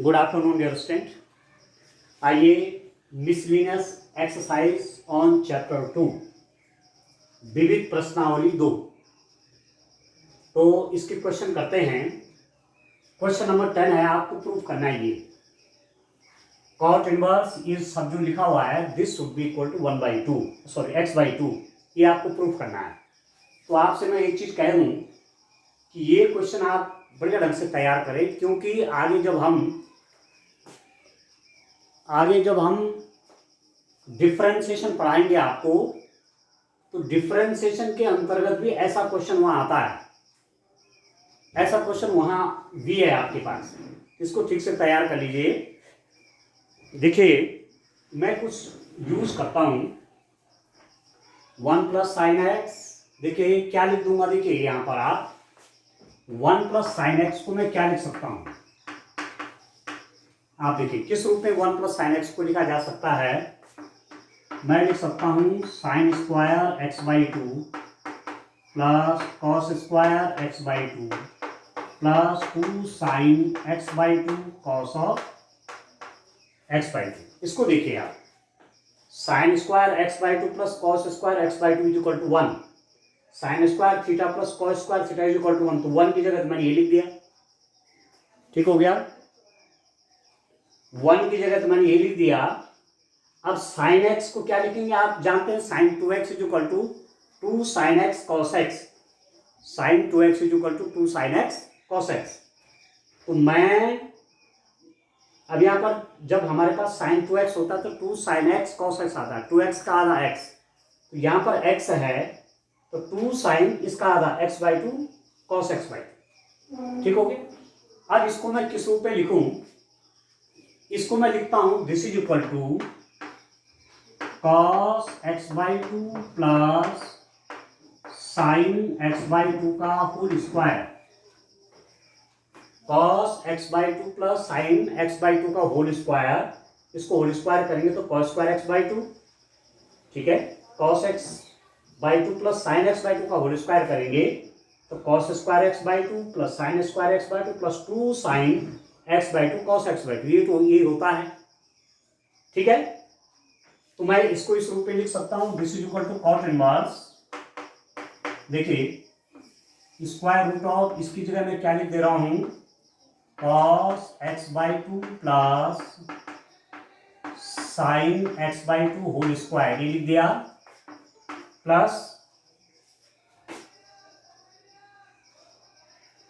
Good afternoon dear student. आइए miscellaneous exercise on chapter 2 विविध प्रश्नावली 2। तो इसके क्वेश्चन करते हैं। क्वेश्चन नंबर 10 है, आपको प्रूफ करना है ये कॉट इनवर्स इज सब जो लिखा हुआ है this should be equal to 1/2 sorry x/2, ये आपको प्रूफ करना है। तो आपसे मैं एक चीज कह दूं कि ये क्वेश्चन आप बढ़िया ढंग से तैयार करें, क्योंकि आगे जब हम डिफरेंशिएशन पढ़ाएंगे आपको, तो डिफरेंशिएशन के अंतर्गत भी ऐसा क्वेश्चन वहां आता है, ऐसा क्वेश्चन वहां भी है आपके पास। इसको ठीक से तैयार कर लीजिए। देखिए मैं कुछ यूज करता हूं 1 + sin x। देखिए क्या लिख दूंगा, देखिए यहां पर आप 1 + sin x को मैं क्या लिख सकता हूं, आप देखिए किस रूप में 1 + sin x को लिखा जा सकता है। मैं लिख सकता हूं sin² x/2 plus cos² x/2 plus 2 sin x/2 cos x/2। इसको देखिए आप, sin² x/2 plus cos² x/2 is equal to 1, sin² theta plus cos² theta is equal to 1। तो 1 की जगह मैंने ये लिख दिया, ठीक हो गया। 1 की जगह तो मैंने ये लिख दिया। अब sin x को क्या लिखेंगे, आप जानते हैं sin 2x is equal to 2 sin x cos x, sin 2x is equal to 2 sin x cos x। तो मैं अब यहाँ पर जब हमारे पास sin 2x होता है तो 2 sin x cos x आता है, 2x का आधा x, तो यहाँ पर x है तो 2 sin इसका आधा x/2 cos x/2, ठीक हो गया। अब इसको मैं किस रूप में लिखूं, इसको मैं लिखता हूं this is equal to cos x/2 plus sin x/2 का whole square, cos x/2 plus sin x/2 का होल स्क्वायर। इसको होल स्क्वायर करेंगे तो cos² x/2, ठीक है। cos x/2 plus sin x/2 का होल स्क्वायर करेंगे तो cos² x/2 plus sin² x/2 plus 2 sin x/2 cos x/2, ये तो ये होता है, ठीक है। तो मैं इसको इस रूप में लिख सकता हूं this is equal to cot inverse, देखिए स्क्वायर रूट ऑफ, इसकी जगह मैं क्या लिख दे रहा हूं cos x/2 plus sin x/2 whole square, ये लिख दिया, प्लस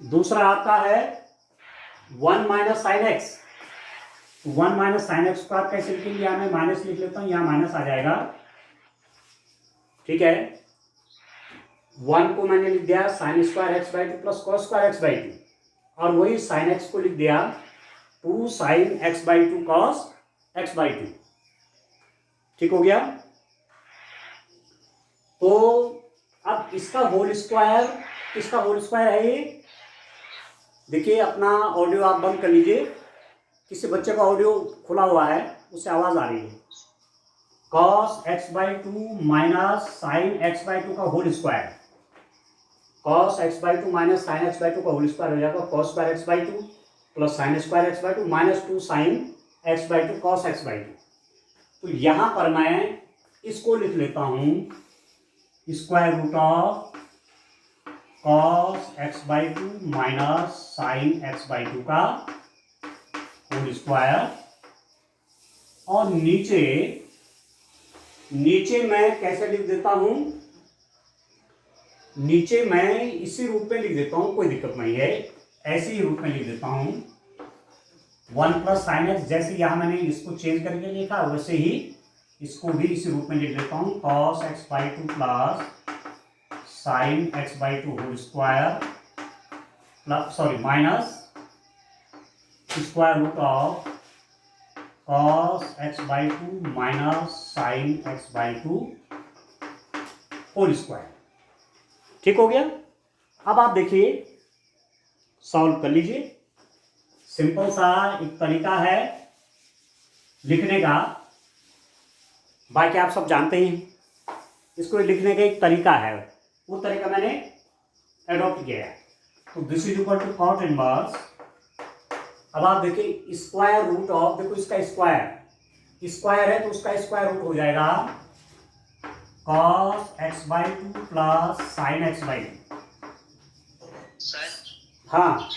दूसरा आता है 1 - sin x। 1 - sin x को आप कैसे लिखेंगे, यहां मैं माइनस लिख लेता हूं, यहां माइनस आ जाएगा, ठीक है। 1 को मैंने लिख दिया sin² x/2 plus cos² x/2, और वही sin x को लिख दिया 2 sin x/2 cos x/2, ठीक हो गया। तो अब इसका होल स्क्वायर, किसका होल स्क्वायर है ये, देखिए अपना ऑडियो आप बंद कर लीजिए, किसी बच्चे का ऑडियो खुला हुआ है उससे आवाज आ रही है। cos x/2 minus sin x/2 का whole square, cos x/2 minus sin x/2 का होल स्क्वायर हो जाएगा cos² x/2 plus sin² x/2 minus 2 sin x/2 cos x/2। तो यहां पर मैं इसको लिख लेता हूं square root of cos x/2 minus sin x/2 का होल स्क्वायर, और नीचे मैं कैसे लिख देता हूं, नीचे मैं इसी रूप में लिख देता हूं, कोई दिक्कत नहीं है, ऐसे ही रूप में लिख देता हूं 1 + sin x। जैसे यहां मैंने इसको चेंज करके लिखा वैसे ही इसको भी इसी रूप में लिख देता हूं cos x/2 plus sin x/2 whole square plus sorry minus square root of cos x/2 minus sin x/2 whole square, ठीक हो गया। अब आप देखिए सॉल्व कर लीजिए, सिंपल सा एक तरीका है लिखने का, बाकी आप सब जानते ही हैं, इसको लिखने का एक तरीका है, वो तरीका मैंने एडॉप्ट किया है। तो this is equal to cot inverse अब आप देखिए स्क्वायर रूट ऑफ, देखो इसका स्क्वायर है तो उसका स्क्वायर रूट हो जाएगा cos x/2 plus sin x/2। Sir हाँ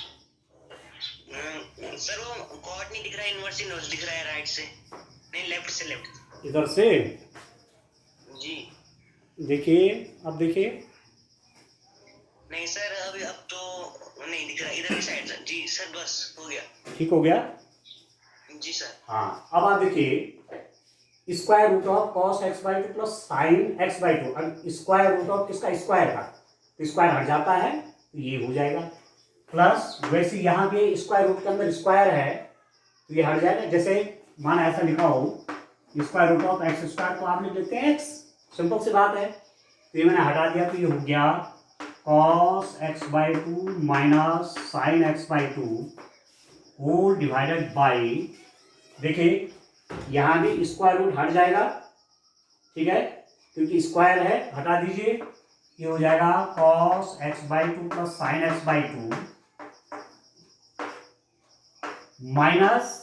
सर वो कॉट नहीं दिख रहा है, इनवर्स इनवर्स दिख रहा है राइट से, नहीं लेफ्ट से लेफ्ट। इधर से जी देखिए, अब देखिए नहीं सर, अब तो नहीं दिख रहा इधर की साइड सर। जी सर बस हो गया। ठीक हो गया। जी सर। हाँ अब आप देखिए square root of cos x/2 plus sin x/2। अब स्क्वायर रूट ऑफ किसका, स्क्वायर का, तो स्क्वायर हट जाता है तो ये हो जाएगा प्लस, वैसे यहाँ भी स्क्वायर रूट के अंदर स्क्वायर है तो ये हट जाएगा। जैसे माना ऐसा लिखा हो स्क्वायर रूट ऑफ x², तो आप लिख लेते हैं x, सिंपल सी बात है। तो ये मैंने हटा दिया तो ये हो गया cos x/2 minus sin x/2 whole divided by, देखिए यहाँ भी स्क्वायर रूट हट जाएगा, ठीक है, क्योंकि स्क्वायर है, हटा दीजिए, ये हो जाएगा cos x/2 plus sin x/2 minus,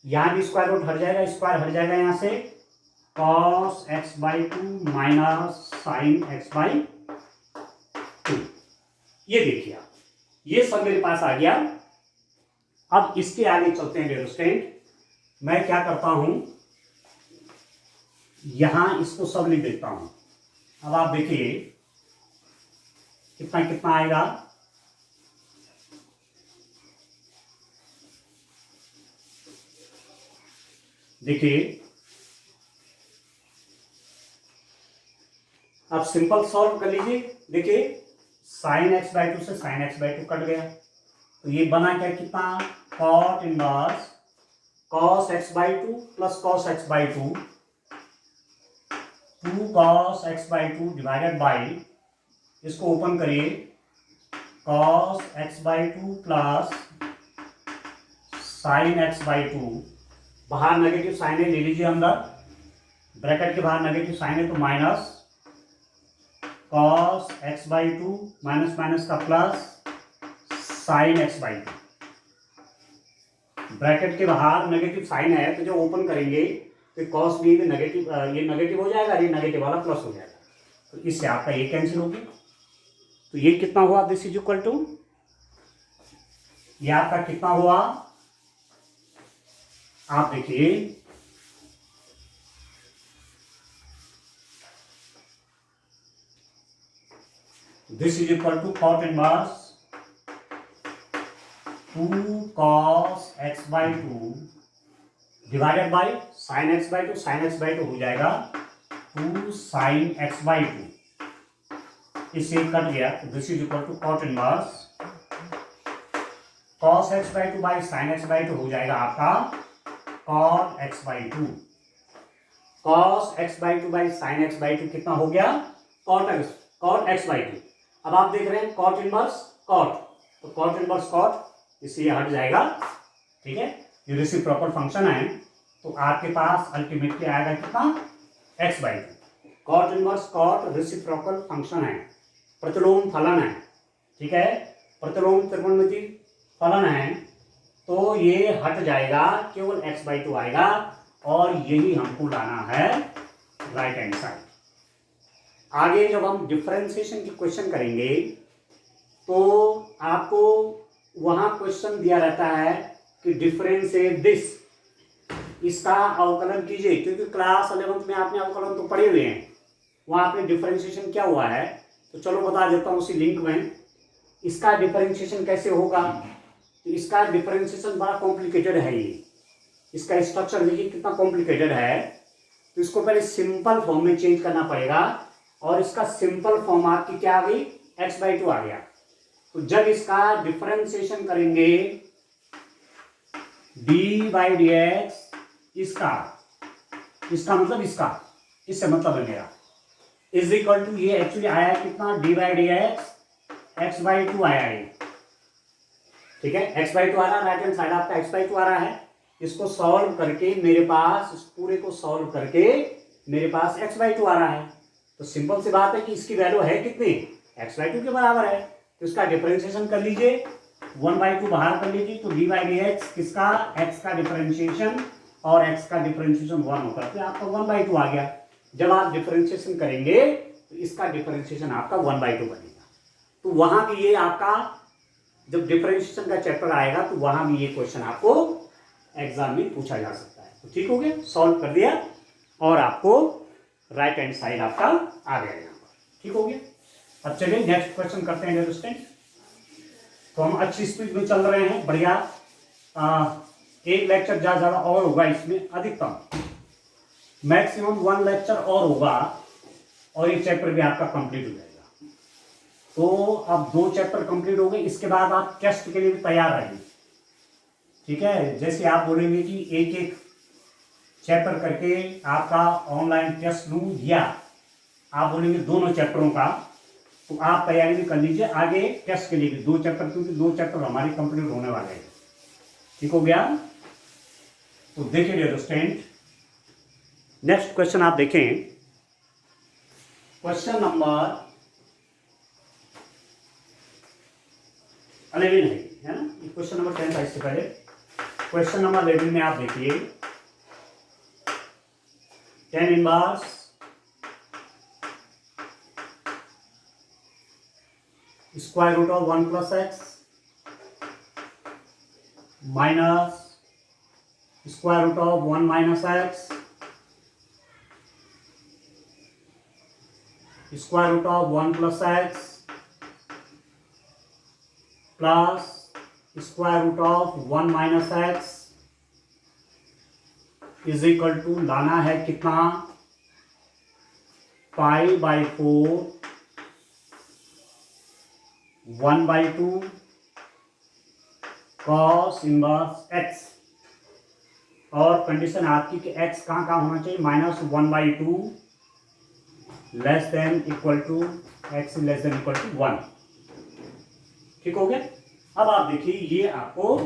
यहाँ भी स्क्वायर रूट हट जाएगा, स्क्वायर हट जाएगा यहाँ से, cos x/2 minus sin x/2। ये देखिए आप, ये सब मेरे पास आ गया। अब इसके आगे चलते हैं डियर स्टूडेंट। मैं क्या करता हूं, यहां इसको सब लिख देता हूं। अब आप देखिए कितना कितना आएगा, देखिए अब सिंपल सॉल्व कर लीजिए। देखिए sin x/2 से sin x/2 कट गया तो ये बना क्या, कितना, cot inverse cos x/2 plus cos x/2 2 cos x/2 divided by, इसको ओपन करिए, cos x/2 plus sin x/2, बाहर नेगेटिव साइन है ले लीजिए अंदर, ब्रैकेट के बाहर नेगेटिव साइन है तो minus cos x/2 minus minus का प्लस sin x/2, ब्रैकेट के बाहर नेगेटिव साइन है तो जब ओपन करेंगे तो cos भी नेगेटिव, ये नेगेटिव हो जाएगा, ये नेगेटिव वाला प्लस हो जाएगा, तो इससे आपका ये कैंसिल हो गया। तो ये कितना हुआ, दिस इज इक्वल टू, ये आपका कितना हुआ, आप देखिए this is equal to cot inverse 2 cos x/2 divided by sin x/2, sin x/2 हो जाएगा 2 sin x/2, इससे कट गया तो this is equal to cot inverse cos x/2 by sin x/2 हो जाएगा आपका cot x/2, cos x/2 by sin x/2 कितना हो गया, cot x/2। अब आप देख रहे हैं cot इनवर्स cot, तो cot इनवर्स cot, इससे ये हट जाएगा, ठीक है, ये रेसिप्रोकल फंक्शन है तो आपके पास अल्टीमेटली आएगा कितना, x/2। cot inverse cot reciprocal function है, प्रतिलोम फलन है, ठीक है, प्रतिलोम त्रिकोणमिति फलन है, तो ये हट जाएगा, केवल x/2 आएगा और यही हमको लाना है राइट हैंड साइड। आगे जब हम डिफरेंशिएशन की क्वेश्चन करेंगे तो आपको वहां क्वेश्चन दिया रहता है कि डिफरेंशिएट दिस, इसका अवकलन कीजिए, क्योंकि क्लास 11th में आपने अवकलन तो पढ़े हुए हैं, वहां आपने डिफरेंशिएशन क्या हुआ है, तो चलो बता देता हूं उसी लिंक में। इसका डिफरेंशिएशन कैसे होगा, तो इसका डिफरेंशिएशन बड़ा कॉम्प्लिकेटेड है, ये इसका स्ट्रक्चर देखिए कितना कॉम्प्लिकेटेड है, तो इसको पहले सिंपल फॉर्म में चेंज करना पड़ेगा, और इसका सिंपल फॉर्म आपकी क्या आ गई, x/2 आ गया। तो जब इसका डिफरेंशिएशन करेंगे d/dx, इसका मतलब इससे मतलब है मेरा, इज इक्वल टू, ये एक्चुअली आया है कितना, d/dx x/2 आया है, ठीक है, x/2 आ रहा है, राइट हैंड साइड आपका x/2 आ रहा है, इसको सॉल्व करके मेरे पास, इस पूरे को सॉल्व करके मेरे पास x/2 आ रहा है, तो सिंपल सी बात है कि इसकी वैल्यू है कितनी, x/2 के बराबर है, तो इसका डिफरेंशिएशन कर लीजिए, 1/2 बाहर कर लीजिए तो d/dx किसका, x का डिफरेंशिएशन, और x का डिफरेंशिएशन 1 होता है तो आपका 1/2 आ गया। जब आप डिफरेंशिएशन करेंगे तो इसका डिफरेंशिएशन आपका 1/2 बनेगा। तो वहां भी ये आपका जब डिफरेंशिएशन का चैप्टर आएगा तो वहां भी ये क्वेश्चन आपको एग्जाम में पूछा जा सकता है। तो ठीक हो गया, सॉल्व कर दिया और आपको राइट हैंड साइड आपका आ गया यहाँ पर। ठीक हो गया। अब चलिए नेक्स्ट क्वेश्चन करते हैं डियर स्टूडेंट। तो हम अच्छी स्पीड में चल रहे हैं, बढ़िया। एक लेक्चर ज्यादा और होगा इसमें, अधिकतम मैक्सिमम 1 लेक्चर और होगा और ये चैप्टर भी आपका कंप्लीट हो जाएगा। तो अब 2 चैप्टर कंप्लीट हो गए, इसके बाद आप टेस्ट के लिए भी तैयार रहेंगे। ठीक है, जैसे आप बोलेंगे कि एक एक चैप्टर करके आपका ऑनलाइन टेस्ट लूँ, या आप बोलेंगे दोनों चैप्टरों का, तो आप तैयारी भी कर लीजिए आगे टेस्ट के लिए भी 2 चैप्टर, क्योंकि 2 चैप्टर हमारे कंप्लीट होने वाले हैं। ठीक हो गया। तो देखिए डियर स्टूडेंट, नेक्स्ट क्वेश्चन आप देखें, क्वेश्चन नंबर 11 है ना, क्वेश्चन नंबर 10 था इससे पहले। क्वेश्चन नंबर 11 में आप देखिए, tan inverse square root of 1 plus X minus square root of 1 minus X square root of 1 plus X plus square root of 1 minus X is equal to, लाना है कितना, π/4 1/2 cos inverse x, और condition आपकी कि x कहाँ कहाँ होना चाहिए, -1/2 less than equal to x less than equal to 1। ठीक हो गया। अब आप देखिए, ये आपको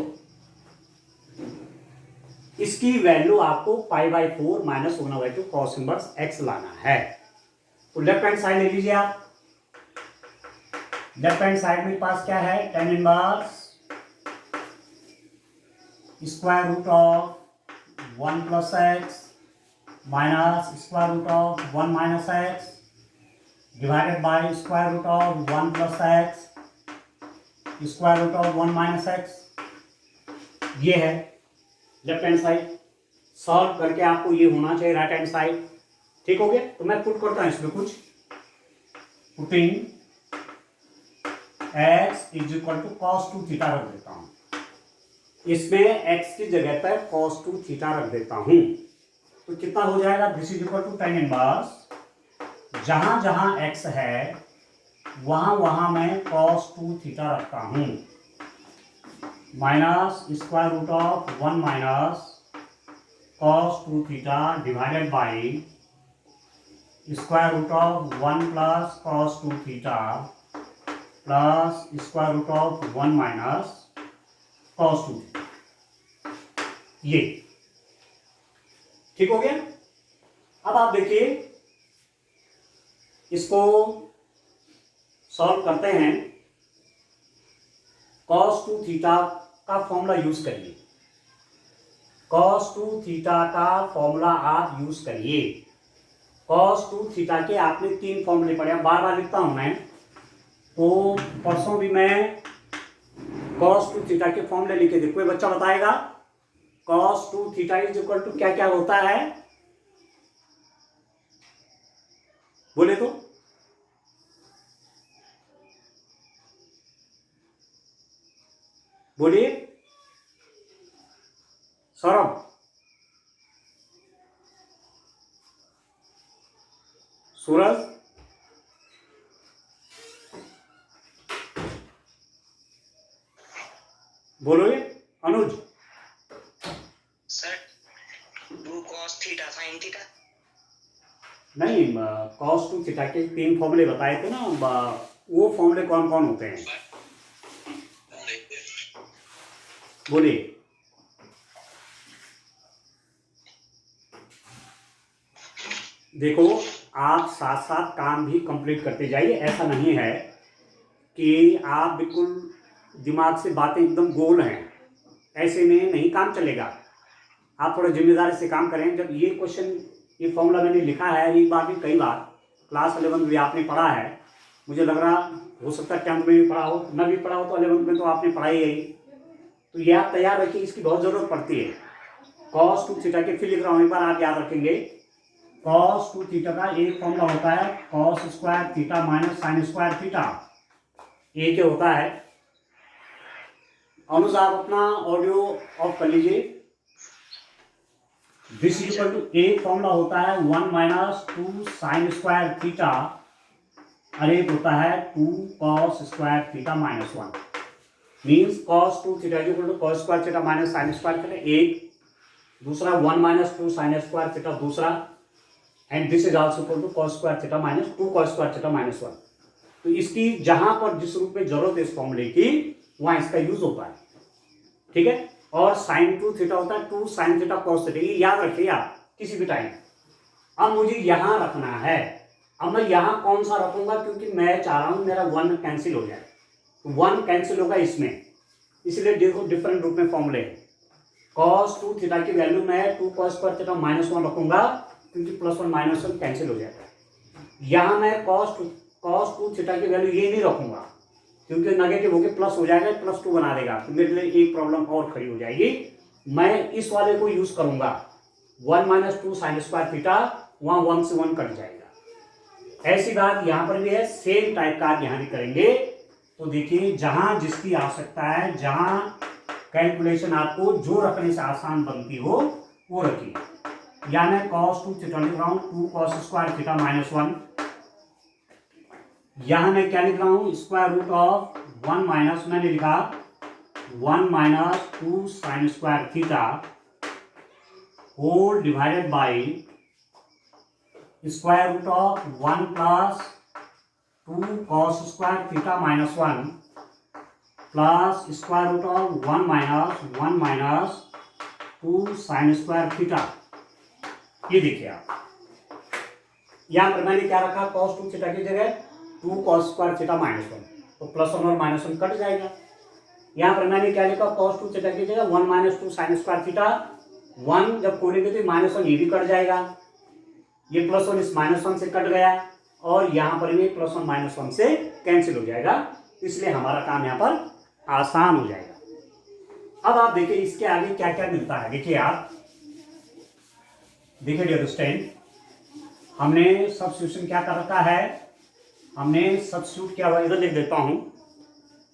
इसकी वैल्यू आपको π/4 -1/2 cos इनवर्स x लाना है। तो लेफ्ट हैंड साइड ले लीजिए आप। लेफ्ट हैंड साइड में पास क्या है, tan inverse square root of 1 plus X minus square root of 1 minus X divided by square root of 1 plus X square root of 1 minus X. ये है left hand side. Solve करके आपको ये होना चाहिए राइट हैंड साइड। ठीक हो गया। तो मैं पुट करता हूं इसमें कुछ, putting x is equal to cos 2 theta रख देता हूं। इसमें x की जगह पर cos 2 थीटा रख देता हूं, तो कितना हो जाएगा, this is equal to tan inverse, जहां जहां x है वहां वहां मैं cos 2 थीटा रखता हूं, minus square root of 1 minus cos 2 theta divided by square root of 1 plus cos 2 theta plus square root of 1 minus cos 2 theta. ये ठीक हो गया। अब आप देखिए, इसको सॉल्व करते हैं। cos 2 थीटा का फॉर्मूला यूज करिए, cos 2 थीटा का फॉर्मूला आप यूज करिए। cos 2 थीटा के आपने 3 फॉर्मूले पढ़े, बार बार लिखता हूं मैं, तो परसों भी मैं cos 2 थीटा के फॉर्मूले लिखे थे। कोई बच्चा बताएगा cos 2 theta is equal to क्या क्या होता है, बोले तो। बोलिए सौरभ, सूरज, बोलोगे Anuj. Sir 2 cos theta sin theta. नहीं, cos 2 थीटा के 3 फॉर्मूले बताए थे ना, वो फॉर्मूले कौन कौन होते हैं, बोलिए। देखो, आप साथ साथ काम भी कंप्लीट करते जाइए। ऐसा नहीं है कि आप बिल्कुल दिमाग से बातें एकदम गोल हैं, ऐसे में नहीं काम चलेगा। आप थोड़ा जिम्मेदारी से काम करें। जब ये क्वेश्चन, ये फॉर्मूला मैंने लिखा है एक बार भी, कई बार क्लास 11 में आपने पढ़ा है, मुझे लग रहा हो सकता है 10th में भी पढ़ा हो, न भी पढ़ा हो तो 11th में तो आपने पढ़ाई है। तो ये आप तैयार रखिए, इसकी बहुत ज़रूरत पड़ती है। cos 2 थीटा के, फिर लिख रहा हूँ, एक बार आप याद रखेंगे। cos 2 थीटा का एक फॉर्मूला होता है cos square theta minus sine square theta, ये क्या होता है। अनुज आप अपना ऑडियो ऑफ कर लीजिए। दिस इज इक्वल टू, एक फॉर्मूला होता है 1 माइनस 2 साइन स्क्वायर थीटा, और एक होता है 2 cos square theta minus 1। Means cos 2 theta equal to cos square theta minus sine square theta एक, दूसरा 1 माइनस 2 साइन स्क्वायर थीटा दूसरा, and this is also equal to cos square theta minus 2 cos square theta minus 1। तो इसकी जहां पर जिस रूप में जरूरत है इस फॉर्मूले की, वहां इसका यूज होता है, ठीक है। और साइन 2 थीटा होता है 2 साइन थीटा cos थीटा, ये याद रखिए आप किसी भी टाइम। अब मुझे यहां रखना है, अब मैं यहां कौन सा रखूंगा, क्योंकि मैं चाह रहा हूं मेरा 1 कैंसिल हो जाए, तो 1 कैंसिल होगा इसमें, इसलिए देखो डिफरेंट रूप में फॉर्मूले। cos 2 थीटा की वैल्यू मैं 2 cos स्क्वायर थीटा माइनस 1 रखूंगा, क्योंकि प्लस 1 माइनस 1 कैंसिल हो जाएगा। यहां मैं cos 2 थीटा की वैल्यू ये नहीं रखूंगा, क्योंकि नेगेटिव होकर प्लस हो जाएगा, प्लस 2 बना देगा, तो मेरे लिए एक प्रॉब्लम और खड़ी हो जाएगी। मैं इस वाले को यूज करूंगा 1 माइनस 2 साइन स्क्वायर थीटा, वहां 1 से 1 कट जाएगा। ऐसी बात यहां पर भी है, सेम टाइप का यहां भी करेंगे। तो देखिए जहां जिसकी आवश्यकता है, जहां कैलकुलेशन आपको जो रखने से आसान बनती हो वो रखिए। या मैं cos 2 थीटा लिख रहा हूं 2 cos स्क्वायर थीटा माइनस 1, यहां मैं क्या लिख रहा हूं, स्क्वायर रूट ऑफ 1 माइनस, मैंने लिखा 1 minus 2 sine square theta whole divided by square root of 1 plus 2 cos square theta minus 1 plus square root of 1 minus 2 sine square theta. ये देखिए आप, यहां पर मैंने क्या रखा, cos 2 थीटा की जगह 2 cos स्क्वायर थीटा माइनस 1, तो प्लस 1 और माइनस 1 कट जाएगा। यहां पर मैंने क्या लिखा, cos 2 थीटा की जगह 1 माइनस 2 साइन स्क्वायर थीटा, 1 जब खोलेंगे तो माइनस 1 ये भी कट जाएगा, ये प्लस 1 इस माइनस 1 से कट गया, और यहां पर भी प्लस 1 माइनस 1 से कैंसिल हो जाएगा, इसलिए हमारा काम यहां पर आसान हो जाएगा। अब आप देखिए इसके आगे क्या क्या मिलता है। देखिए आप, देखिए डियर स्टूडेंट, हमने सब्स्टिट्यूशन क्या कर रखा है, हमने सब्स्टिट्यूट किया हुआ, इधर लिख देता हूं,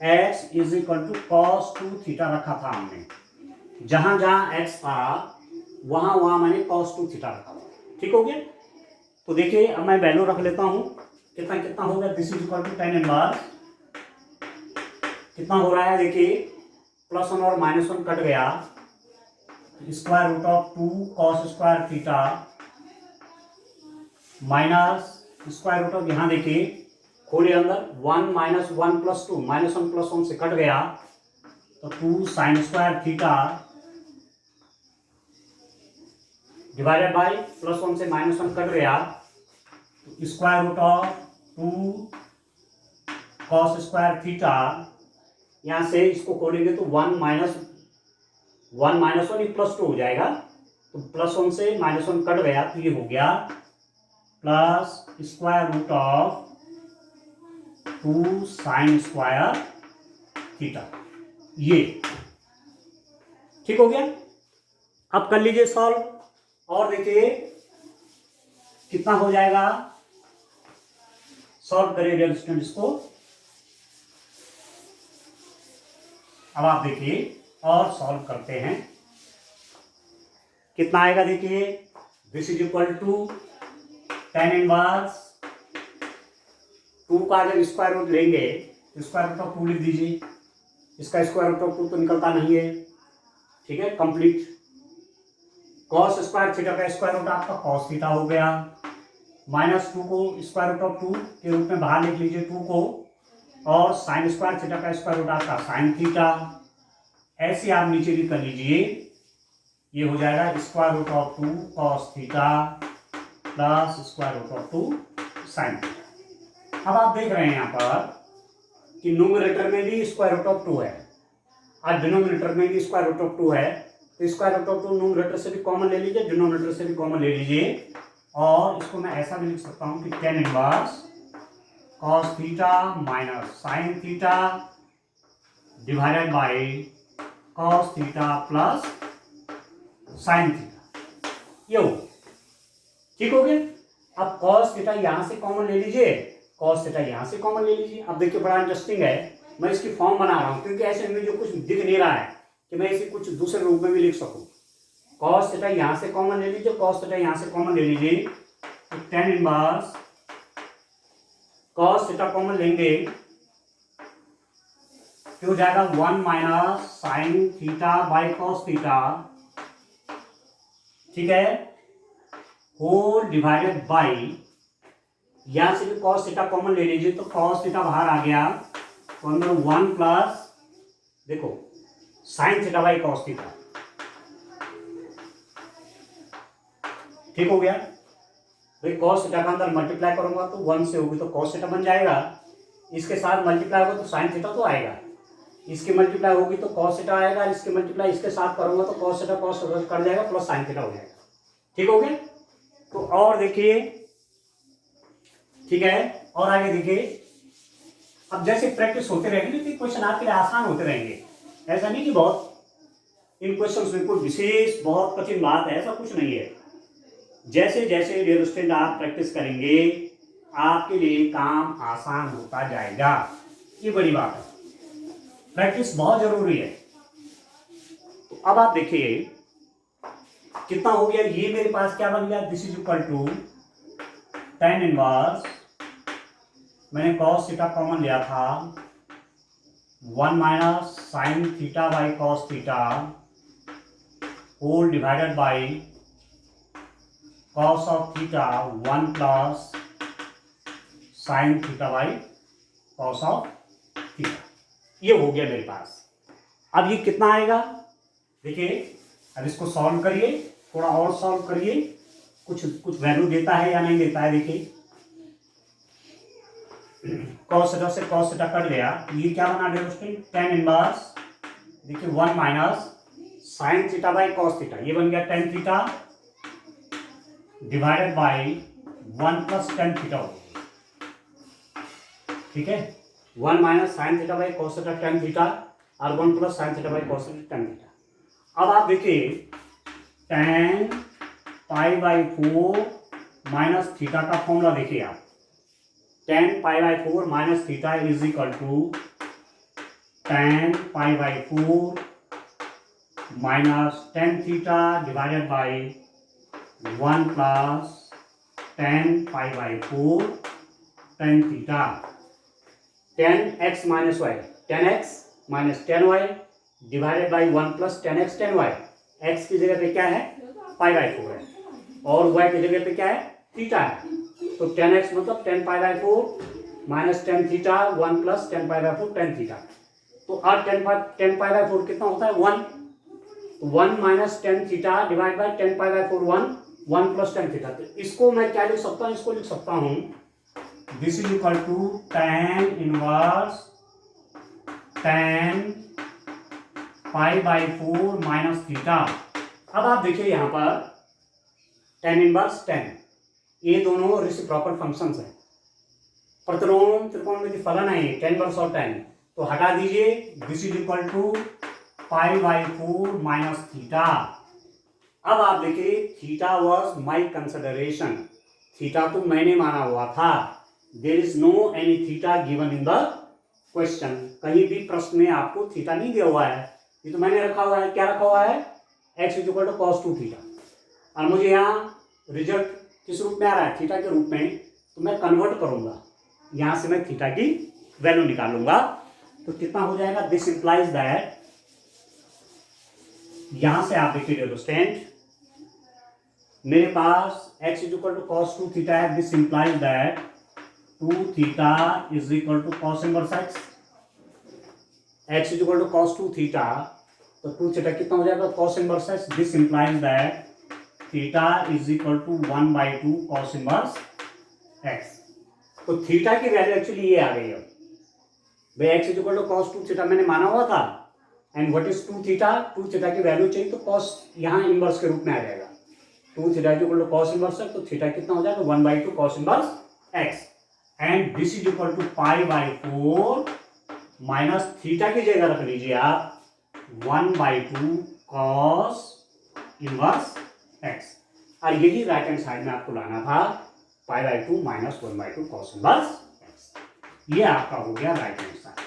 x is equal to cos 2 theta रखा था हमने, जहां जहां x था वहां वहां मैंने cos 2 थीटा रखा हुआ, ठीक हो गया। तो देखिए अब मैं वैल्यू रख लेता हूं, कितना कितना हो गया, this is equal to tan inverse, कितना हो रहा है, देखिए प्लस 1 और माइनस 1 कट गया, square root of 2 cos square theta minus square root of, यहां देखिए खोले अंदर 1 माइनस 1 प्लस 2, माइनस 1 प्लस 1 से कट गया, तो 2 sine square theta divided by plus 1 से माइनस 1 कट गया, तो square root of 2 cos square theta, यहां से इसको खोलेंगे तो 1 माइनस 1 प्लस 2 हो जाएगा, तो प्लस 1 से माइनस 1 कट गया, तो ये हो गया plus square root of 2 sine square theta, ये ठीक हो गया। अब कर लीजिए सॉल्व, और देखिए कितना हो जाएगा, सॉल्व करिए डियर स्टूडेंट इसको। अब आप देखिए और सॉल्व करते हैं, कितना आएगा, देखिए this is equal to tan inverse 2 का जब स्क्वायर रूट लेंगे, स्क्वायर रूट ऑफ 2 लिख दीजिए, इसका स्क्वायर रूट ऑफ 2 तो निकलता नहीं है, ठीक है, कंप्लीट। cos स्क्वायर थीटा का स्क्वायर रूट आपका cos थीटा हो गया, माइनस 2 को स्क्वायर रूट ऑफ 2 के रूप में बाहर लिख लीजिए 2 को, और साइन स्क्वायर थीटा का स्क्वायर रूट आपका साइन थीटा, ऐसे आप नीचे भी कर लीजिए, ये हो जाएगा square root of 2 cos theta plus square root of 2 sine theta. अब आप देख रहे हैं यहाँ पर कि न्यूमरेटर में भी स्क्वायर रूट ऑफ 2 है और डिनोमिनेटर में भी स्क्वायर रूट ऑफ 2 है, तो स्क्वायर रूट ऑफ 2 न्यूमरेटर से भी कॉमन ले लीजिए, डिनोमिनेटर से भी कॉमन ले लीजिए, और इसको मैं ऐसा भी लिख सकता हूँ कि tan inverse cos theta minus sine theta divided by cos theta plus sine theta, ये हो ठीक हो गया। अब cos थीटा यहां से कॉमन ले लीजिए, cos थीटा यहां से कॉमन ले लीजिए। अब देखिए बड़ा इंटरेस्टिंग है, मैं इसकी फॉर्म बना रहा हूं क्योंकि ऐसे मुझे कुछ दिख नहीं रहा है कि मैं इसे कुछ दूसरे रूप में भी लिख सकूं। cos थीटा यहां से कॉमन ले लीजिए, cos थीटा यहां से कॉमन ले लीजिए, तो tan inverse cos theta common लेंगे तो हो जाएगा 1 minus sine theta by cos theta, ठीक है, होल डिवाइडेड बाई, यहां से भी cos थीटा कॉमन ले लीजिए तो cos थीटा बाहर आ गया, तो अंदर 1 प्लस देखो sign theta by cos theta, ठीक हो गया भाई। cos थीटा का अंदर मल्टीप्लाई करूंगा तो 1 से होगी तो cos थीटा बन जाएगा, इसके साथ मल्टीप्लाई होगा तो साइन थीटा तो आएगा, इसकी मल्टीप्लाई होगी तो cos थीटा आएगा, इसकी मल्टीप्लाई इसके साथ करूंगा तो cos थीटा कट जाएगा प्लस साइन थीटा हो जाएगा, ठीक हो गया। तो और देखिए, ठीक है, और आगे देखिए, अब जैसे प्रैक्टिस होते रहेंगे तो क्वेश्चन आपके लिए आसान होते रहेंगे, ऐसा नहीं कि बहुत इन क्वेश्चन में कोई विशेष बहुत कठिन बात है, ऐसा कुछ नहीं है। जैसे जैसे डियर स्टूडेंट आप प्रैक्टिस करेंगे आपके लिए काम आसान होता जाएगा, ये बड़ी बात है, प्रैक्टिस बहुत जरूरी है। तो अब आप देखिए कितना हो गया, ये मेरे पास क्या बन गया, this is equal to tan inverse, मैंने cos थीटा कॉमन लिया था, 1 minus sine theta by cos theta whole divided by cos of theta 1 plus sine theta by cos of theta, ये हो गया मेरे पास। अब ये कितना आएगा देखिए, अब इसको सॉल्व करिए, थोड़ा और सॉल्व करिए, कुछ कुछ वैल्यू देता है या नहीं देता है, देखिए cos थीटा से cos थीटा कट गया, ये क्या बना डियर tan इनवर्स, देखिए 1 minus sine theta by cos theta, ये बन गया tan theta divided by 1 plus tan theta हो गया, ठीक है, 1 minus sine theta by cos theta tan theta और 1 plus sine theta by cos theta tan theta. अब आप देखिए tan pi by 4 minus theta का फॉर्मूला देखिए आप, tan pi by 4 minus theta is equal to tan pi by 4 minus tan theta divided by 1 plus tan pi by 4 tan theta, tan x minus y, tan x minus tan y divided by 1 plus tan x tan y, x की जगह पे क्या है पाई by 4 है और y की जगह पे क्या है थीटा है, तो tan x मतलब tan pi by 4 minus tan theta 1 plus tan pi by 4 tan theta, तो अब tan पाई बाई 4 कितना होता है 1, तो 1 minus tan theta divide by tan pi by 4 1 plus tan theta, तो इसको मैं क्या लिख सकता हूँ, इसको लिख सकता हूँ this is equal to tan inverse tan pi by 4 minus theta. अब आप देखिए यहाँ पर tan इनवर्स tan, ये दोनों रेसिप्रोकल फंक्शंस हैं, प्रतिलोम त्रिकोणमिति फलन है tan इनवर्स और tan, तो हटा दीजिए, this is equal to pi by 4 minus theta. अब आप देखिए theta was my consideration, theta तो मैंने माना हुआ था, there is no any theta given in the question, कहीं भी प्रश्न में आपको थीटा नहीं दिया हुआ है, ये तो मैंने रखा हुआ है, क्या रखा हुआ है x is equal to cos 2 theta, और मुझे यहाँ रिजल्ट किस रूप में आ रहा है थीटा के रूप में, तो मैं कन्वर्ट करूंगा, यहाँ से मैं थीटा की वैल्यू निकालूंगा, तो कितना हो जाएगा, दिस इंप्लाइज दैट, यहां से आप देखिए डियर मेरे पास x is equal to cos 2 theta है, this implies that 2 theta is equal to cos inverse x is equal to cos 2 theta, तो 2 थीटा कितना हो जाएगा cos inverse x, this implies that theta is equal to 1/2 cos inverse x, तो theta की value actually ये आ गई है, भाई x is equal to cos 2 theta मैंने माना हुआ था, and what is 2 theta, 2 theta की वैल्यू चाहिए तो कॉस यहाँ इनवर्स के रूप में आ जाएगा, 2 theta is equal to cos inverse है, तो थीटा कितना हो जाएगा 1/2 cos inverse x, and this is equal to π/4 minus theta की जगह रख लीजिए आप 1/2 कॉस इनवर्स x, और यही राइट हैंड साइड में आपको लाना था π/2 माइनस 1/2 कॉस इनवर्स x। ये आपका हो गया राइट हैंड साइड।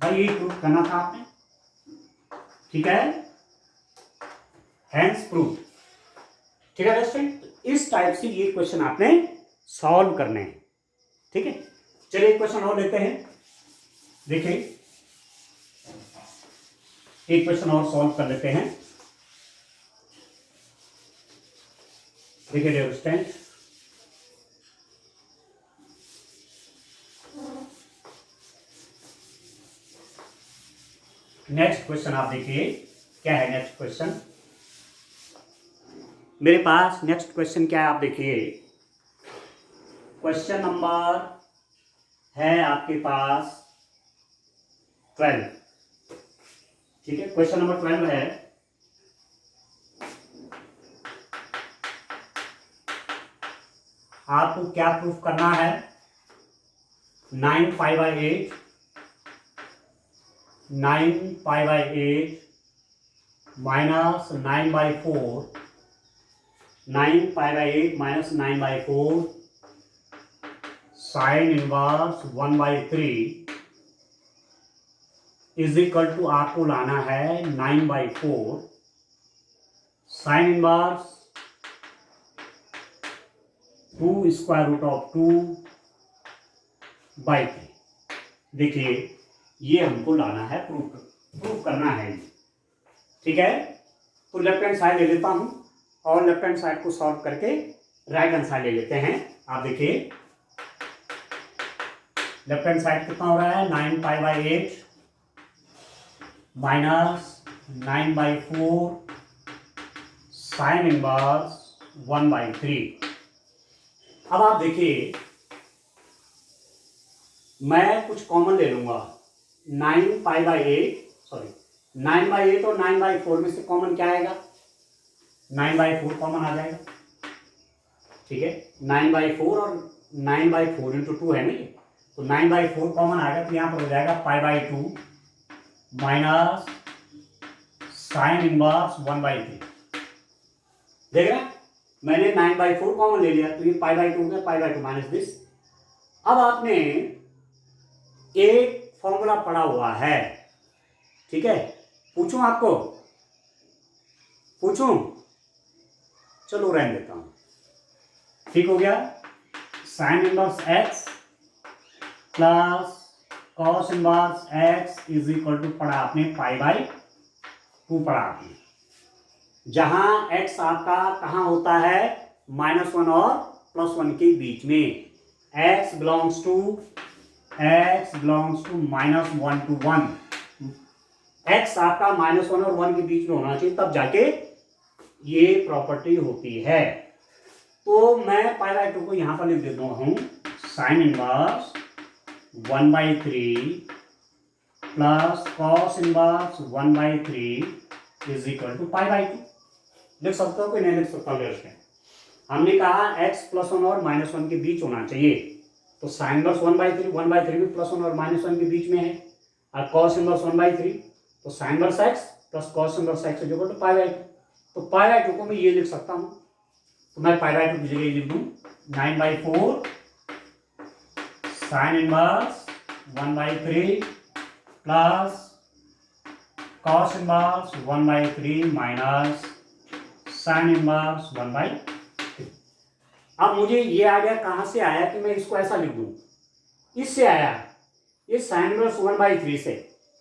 भाई ये प्रूफ करना था आपने, ठीक है, हैंस प्रूफ, ठीक है स्टूडेंट। इस टाइप से ये क्वेश्चन आपने सॉल्व करने हैं, ठीक है। चलिए एक क्वेश्चन और लेते हैं, देखिए एक क्वेश्चन और सॉल्व कर लेते हैं। देखिए डियर स्टूडेंट, नेक्स्ट क्वेश्चन आप देखिए क्या है। नेक्स्ट क्वेश्चन मेरे पास, नेक्स्ट क्वेश्चन क्या है आप देखिए, क्वेश्चन नंबर है आपके पास 12, ठीक है। क्वेश्चन नंबर 12 है, आपको क्या प्रूफ करना है, 9π/8 9π/8 minus 9/4 9π/8 minus 9/4 sine inverse 1/3 is equal to आपको लाना है 9/4 sine inverse 2 square root of 2/3। देखिए ये हमको लाना है, प्रूफ करना है, ठीक है। तो लेफ्ट हैंड साइड ले लेता हूं और लेफ्ट हैंड साइड को सॉल्व करके राइट हैंड साइड ले लेते हैं। आप देखिए लेफ्ट हैंड साइड कितना हो रहा है, 9π/8 माइनस 9/4 साइन इनवर्स 1/3। अब आप देखिए मैं कुछ कॉमन ले लूंगा, 9π/8 और 9/4 में से कॉमन क्या आएगा, 9/4 कॉमन आ जाएगा, ठीक है। 9/4 और 9/4 इंटू 2 है नहीं, तो 9/4 कॉमन आएगा, तो यहां पर हो जाएगा π/2 माइनस साइन इनवर्स 1/3। देख रहे हैं, मैंने 9/4 कॉमन ले लिया, तो ये π/2 हो गया, π/2 माइनस दिस। अब आपने एक फॉर्मूला पढ़ा हुआ है, ठीक है, पूछूं आपको, पूछूं, चलो रहने देता हूं, ठीक हो गया। Sine inverse x plus cos inverse x is equal to पढ़ा आपने π/2 पढ़ा आपने, जहां x आपका कहां होता है, -1 और +1 के बीच में, x belongs to -1 to 1, x आपका -1 और 1 के बीच में होना चाहिए, तब जाके ये प्रॉपर्टी होती है। तो मैं π/2 को यहां पर लिख देता हूं, sine inverse 1/3 plus cos inverse 1/3 is equal to π/2। लिख सकते हो कि नहीं लिख सकता हूं? हमने कहा x +1 और -1 के बीच होना चाहिए, तो साइन इनवर्स 1/3 भी +1 और -1 के बीच में है, और कॉस इनवर्स 1/3, तो sine inverse x plus cos inverse x is equal to π/2। तो π/2 को मैं ये लिख सकता हूं, तो मैं π/2 की जगह लिख दूं 9/4 sine inverse 1/3 plus cos inverse 1/3 minus sign inverse 1/3। अब मुझे ये आइडिया कहां से आया कि मैं इसको ऐसा लिख दूं, इससे आया, ये साइन इनवर्स 1/3 से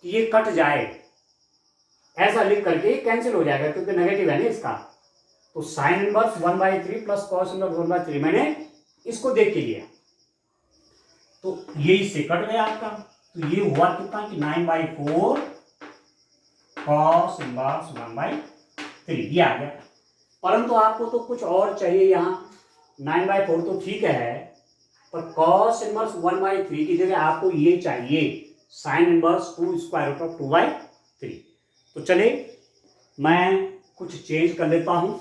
कि ये कट जाए, ऐसा लिख करके कैंसिल हो जाएगा क्योंकि नेगेटिव है ना इसका, तो sine inverse 1/3 plus cos inverse 1/3 मैंने इसको देख के लिया, तो ये इससे कट गया आपका, तो ये हुआ कितना कि 9/4 कॉस इनवर्स 1/3 ये आ गया। परंतु आपको तो कुछ और चाहिए, यहाँ 9/4 तो ठीक है, पर कॉस इनवर्स 1/3 की जगह आपको ये चाहिए sine inverse 2 square root of 2/3। तो चलिए मैं कुछ चेंज कर लेता हूँ,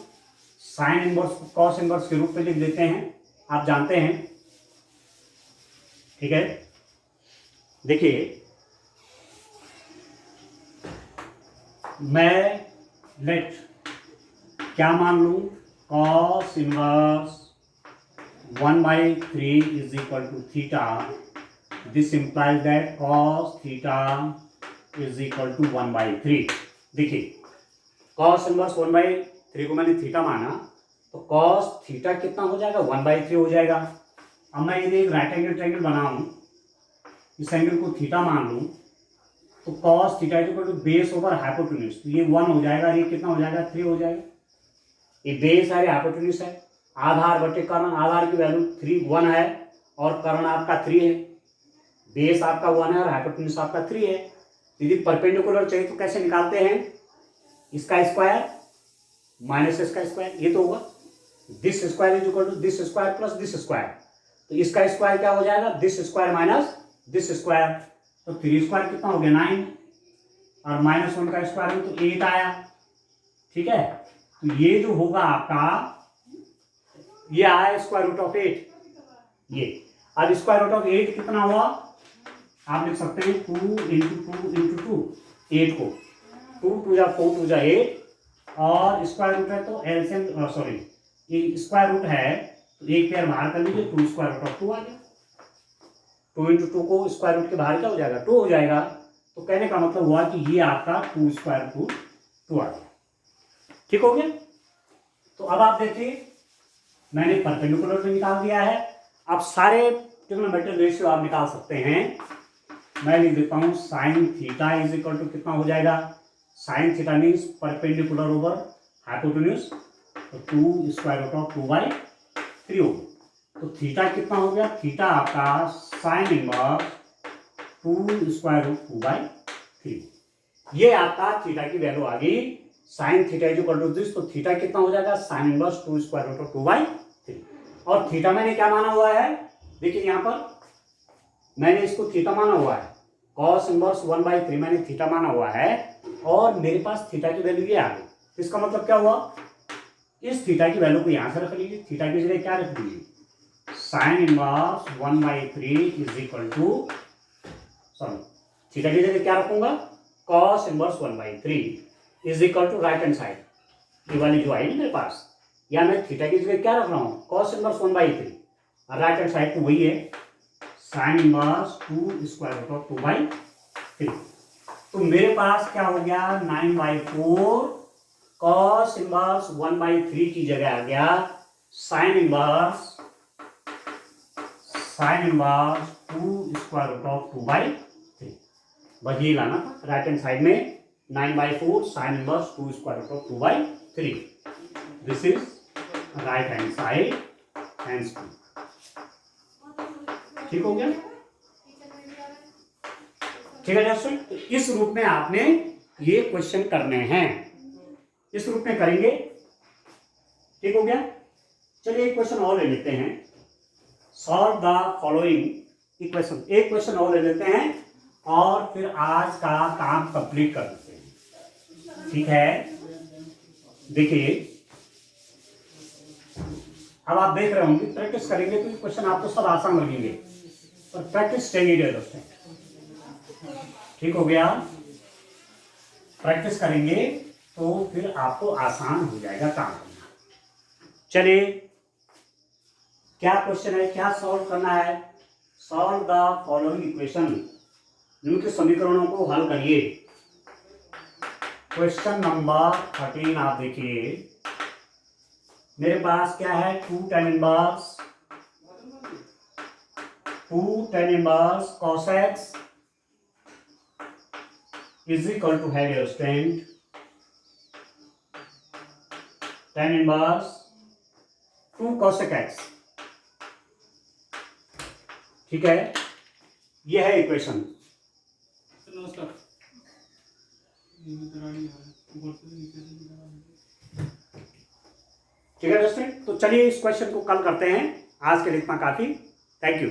साइन इनवर्स को कॉस इनवर्स के रूप में लिख देते हैं, आप जानते हैं, ठीक है। देखिए मैं लेट क्या मान लूँ, cos inverse 1/3 is equal to theta. This implies that cos theta is equal to 1/3। देखिए कॉस इनवर्स 1/3 को मैंने थीटा माना, तो कॉस थीटा कितना हो जाएगा, 1/3 हो जाएगा। अब मैं यदि एक राइट एंगल ट्रायंगल बनाऊं, इस एंगल को थीटा मान लूं, तो cos theta is equal to base over hypotenuse, तो ये 1 हो जाएगा, ये कितना हो जाएगा, 3 हो जाएगा। ये बेस है, हाइपोटेन्यूज है, आधार बटे कर्ण, आधार की वैल्यू 1 है और कर्ण आपका 3 है। बेस आपका 1 है और हाइपोटेन्यूज आपका 3 है। यदि परपेंडिकुलर चाहिए तो कैसे निकालते हैं, इसका स्क्वायर माइनस इसका स्क्वायर, ये तो होगा this square is equal to this square plus this square, तो इसका स्क्वायर क्या हो जाएगा, this square minus this square, तो 3 स्क्वायर कितना हो गया 9 और -1 का स्क्वायर हो तो 8 आया, ठीक है। तो ये जो होगा आपका, ये आया स्क्वायर रूट ऑफ 8। ये अब स्क्वायर रूट ऑफ 8 कितना हुआ, आप लिख सकते हैं 2 इंटू 2 8 को 2 2 जा 4 2 जा 8 और स्क्वायर रूट है तो एलसीएम सॉरी ये स्क्वायर रूट है तो एक पेयर बाहर कर लीजिए, 2 स्क्वायर रूट ऑफ 2 आ गया। 2 इंटू 2 को स्क्वायर रूट के बाहर क्या हो जाएगा, 2 हो जाएगा। तो कहने का मतलब हुआ कि ये आपका 2 स्क्वायर रूट 2 आ गया, ठीक हो गया। तो अब आप देखिए मैंने परपेंडिकुलर में निकाल दिया है। अब सारे ट्रिग्नोमेट्रिक रेशियो आप निकाल सकते हैं। मैं लिख देता हूं sine theta is equal to कितना हो जाएगा, sine theta means perpendicular over hypotenuse, तो 2 स्क्वायर रूट ऑफ 2/3 हो। तो थीटा कितना हो गया, थीटा आपका साइन इनवर्स 2 स्क्वायर रूट 2/3। ये आपका थीटा की वैल्यू आ गई, sine theta is equal to this, तो थीटा कितना हो जाएगा, sine inverse 2 square root of 2/3। और थीटा मैंने क्या माना हुआ है, देखिए यहां पर मैंने इसको थीटा माना हुआ है, कॉस इनवर्स 1/3 मैंने थीटा माना हुआ है और मेरे पास थीटा की वैल्यू ये आ गई। इसका मतलब क्या हुआ, इस थीटा की वैल्यू को यहां से रख लीजिए, थीटा की जगह क्या रख दीजिए, sine inverse 1/3 is equal to sorry theta की जगह क्या रखूंगा, cos inverse 1/3 is equal to right hand side, ये वाली जो आई मेरे पास, या मैं थीटा की जगह क्या रख रहा हूँ, कॉस इनवर्स 1/3 और राइट हैंड साइड तो वही है sine inverse 2 square root of 2/3। तो मेरे पास क्या हो गया, 9/4 कॉस इनवर्स 1/3 की जगह आ गया sine inverse 2 square root of 2/3। बस ये लाना था राइट हैंड साइड में, 9/4 sine inverse 2 square root of 2/3। This is right hand side hands to, ठीक हो गया, ठीक है दोस्तों। तो इस रूप में आपने ये क्वेश्चन करने हैं, इस रूप में करेंगे, ठीक हो गया। चलिए एक क्वेश्चन और ले लेते हैं, सॉल्व द फॉलोइंग इक्वेशन, एक क्वेश्चन और ले लेते हैं और फिर आज का काम कंप्लीट कर देते हैं, ठीक है। देखिए अब आप देख रहे होंगे, प्रैक्टिस करेंगे तो ये क्वेश्चन आपको सब आसान लगेंगे, पर प्रैक्टिस चाहिए दोस्तों, ठीक हो गया। प्रैक्टिस करेंगे तो फिर आपको आसान हो जाएगा काम करना। चलिए क्या क्वेश्चन है, क्या सॉल्व करना है, सॉल्व द फॉलोइंग इक्वेशन, निम्नलिखित समीकरणों को हल करिए। क्वेश्चन नंबर 13 आप देखिए, मेरे पास क्या है, 2 tan inverse cos x is equal to है stand tan inverse 2 cosec x, ठीक है, यह है इक्वेशन। ठीक है दोस्तों, तो चलिए इस क्वेश्चन को कल करते हैं, आज के लिए इतना काफी, थैंक यू।